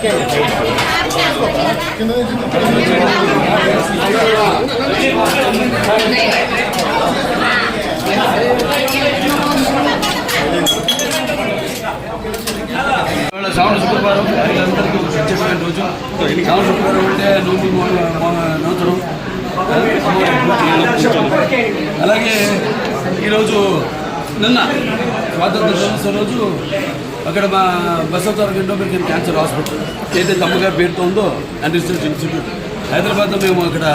శ్రావణ శుక్రవారం మహిళలందరికీ ఒక ప్రత్యేకమైన రోజు. శ్రావణ శుక్రవారం అంటే నూనె నూతనం. అలాగే ఈరోజు నిన్న స్వాతంత్ర దినోత్సవం రోజు అక్కడ మా బసవతారక ఇండోమెరికన్ క్యాన్సర్ హాస్పిటల్ ఏదైతే అమ్మగారి పేరుతో ఉందో అండ్ రీసెర్చ్ ఇన్స్టిట్యూట్ హైదరాబాద్లో మేము అక్కడ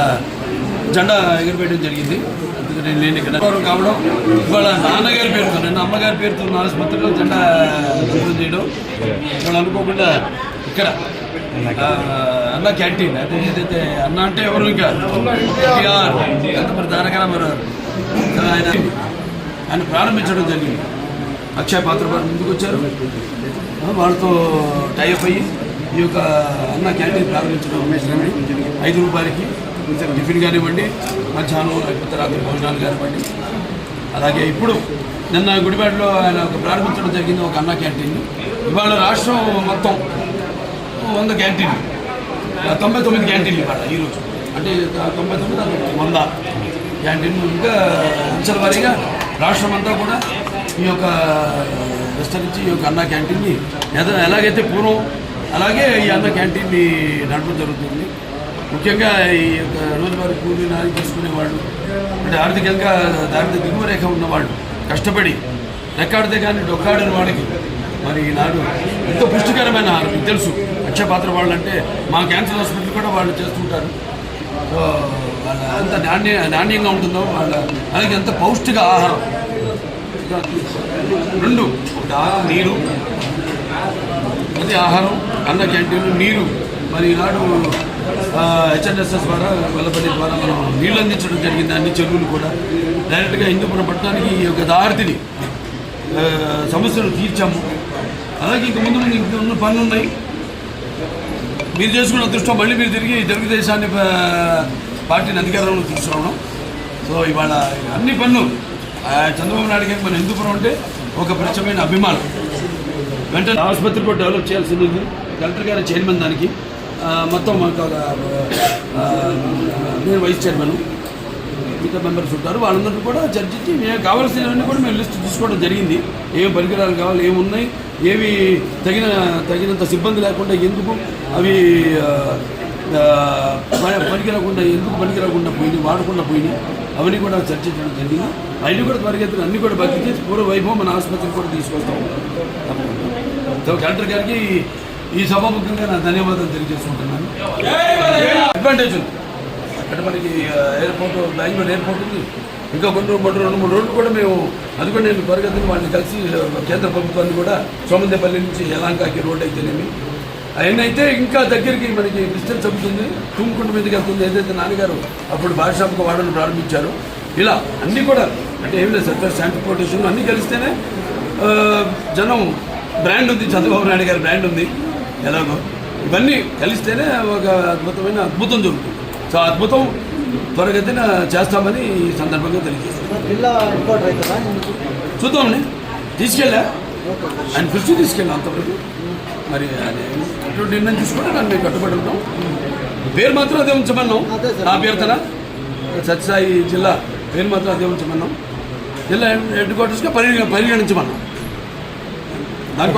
జెండా ఎగిరిపెట్టడం జరిగింది. అందుకని నేను ఇక్కడ కావడం ఇవాళ నాన్నగారి పేరుతో నిన్న అమ్మగారి పేరుతో ఉన్న ఆసుపత్రిలో జెండా శుభ్రం చేయడం ఇవాళ అనుకోకుండా ఇక్కడ అన్న క్యాంటీన్ అయితే ఏదైతే అన్న అంటే ఎవరు ఇంకా ఎంత మరి తారక రామారావు ఆయన ప్రారంభించడం జరిగింది. అక్షయ పాత్ర ముందుకు వచ్చారు, వాళ్ళతో టైఅప్ అయ్యి ఈ యొక్క అన్న క్యాంటీన్ ప్రారంభించడం 5 రూపాయలకి టిఫిన్ కానివ్వండి, మధ్యాహ్నం లేకపోతే రాత్రి భోజనాలు కానివ్వండి. అలాగే ఇప్పుడు నిన్న గుడివాడలో ఆయన ప్రారంభించడం జరిగింది ఒక అన్న క్యాంటీన్. ఇవాళ రాష్ట్రం మొత్తం 100 క్యాంటీన్లు, 99 క్యాంటీన్లు ఇవాళ ఈరోజు, అంటే 99 100 క్యాంటీన్లు. ఇంకా అంచెల వారీగా రాష్ట్రం అంతా కూడా ఈ యొక్క విస్తరించి ఈ యొక్క అన్న క్యాంటీన్ని ఎలాగైతే పూర్వం అలాగే ఈ అన్న క్యాంటీన్ని నడపడం జరుగుతుంది. ముఖ్యంగా ఈ యొక్క రోజువారీ కూలీ నాలి చేసుకునేవాళ్ళు, అంటే ఆర్థికంగా దారిద్ర్య దిగువ రేఖ ఉన్నవాళ్ళు, కష్టపడి రెక్కాడితే కానీ డొక్కాడని వాళ్ళకి మరి ఈనాడు ఎంతో పుష్టికరమైన ఆహారం. మీకు తెలుసు అక్షయ పాత్ర వాళ్ళు అంటే మా క్యాన్సర్ హాస్పిటల్ కూడా వాళ్ళు చేస్తుంటారు. సో వాళ్ళ ఎంత నాణ్యంగా ఉంటుందో వాళ్ళ అలాగే ఎంత పౌష్టిక ఆహారం. 2 నీరు, అది ఆహారం, అన్న క్యాంటీన్, నీరు. మరి ఈనాడు హెచ్ఎన్ఎస్ఎస్ ద్వారా వెల్లపల్లి ద్వారా మనం నీళ్ళు అందించడం జరిగింది. అన్ని చెరువులు కూడా డైరెక్ట్గా హిందూపురం పట్టణానికి ఈ యొక్క దారిని సమస్యలు తీర్చాము. అలాగే ఇంక ముందు ఇంకొన్ని పనులు ఉన్నాయి. మీరు చేసుకున్న అదృష్టం మళ్ళీ మీరు తిరిగి తెలుగుదేశాన్ని పార్టీని అధికారంలో తీసుకురావడం. సో ఇవాళ అన్ని పనులు చంద్రబాబు నాయుడు గారికి మన హిందూపురం అంటే ఒక ప్రత్యేకమైన అభిమానం. వెంటనే ఆసుపత్రి కూడా డెవలప్ చేయాల్సింది ఉంది. కలెక్టర్ గారి చైర్మన్ దానికి మొత్తం నేను వైస్ చైర్మన్, మిగతా మెంబర్స్ ఉంటారు. వాళ్ళందరికీ కూడా చర్చించి మేము కావాల్సినవన్నీ కూడా మేము లిస్ట్ తీసుకోవడం జరిగింది. ఏం పరికరాలు కావాలి, ఏమున్నాయి, ఏవి తగినంత సిబ్బంది లేకుండా ఎందుకు అవి పనికిరాకుండా ఎందుకు పనికిరాకుండా పోయినాయి, వాడకుండా పోయినాయి, అవన్నీ కూడా చర్చించడం జరిగింది. అవన్నీ కూడా త్వరగతిని అన్నీ కూడా భర్తీ చేసి పూర్వ వైభవం మన ఆసుపత్రికి కూడా తీసుకొస్తాం. సో కలెక్టర్ గారికి ఈ సభాముఖంగా నా ధన్యవాదాలు తెలియజేసుకుంటున్నాను. అడ్వాంటేజ్ ఉంది అక్కడ మనకి ఎయిర్పోర్ట్, బెంగళూరు ఎయిర్పోర్ట్ ఉంది. ఇంకా 2-3 రోజులు కూడా మేము అది కూడా నేను త్వరగతిని వాళ్ళని కలిసి కేంద్ర ప్రభుత్వాన్ని కూడా సోమందేపల్లి నుంచి యలాంకాకి రోడ్ అయితేనేమి అవన్నీ అయితే ఇంకా దగ్గరికి మనకి డిస్టెన్స్ అవుతుంది. తుమ్ముకుంట మీదకి వెళ్తుంది. ఏదైతే నాన్నగారు అప్పుడు భాషాముఖ వాడను ప్రారంభించారు. ఇలా అన్నీ కూడా అంటే ఏం లేదు, సర్కార్ ట్రాన్స్పోర్టేషన్ అన్నీ కలిస్తేనే జనం బ్రాండ్ ఉంది, చంద్రబాబు నాయుడు గారి బ్రాండ్ ఉంది. ఎలాగో ఇవన్నీ కలిస్తేనే ఒక అద్భుతం జరుగుతుంది. సో అద్భుతం త్వరగతిన చేస్తామని ఈ సందర్భంగా తెలియజేస్తాం. చూద్దామండి, తీసుకెళ్ళా ఆయన కృషి తీసుకెళ్ళాం అంతవరకు. మరి అటువంటి నిర్ణయం తీసుకుంటే దాన్ని మేము కట్టుబడి ఉంటాం. పేరు మాత్రం అదే ఉంచమన్నాం. నా పేరుతన సత్యసాయి జిల్లా పేరు మాత్రం అదే ఉంచమన్నాం. జిల్లా హెడ్ క్వార్టర్స్గా పరిగణించమన్నాం.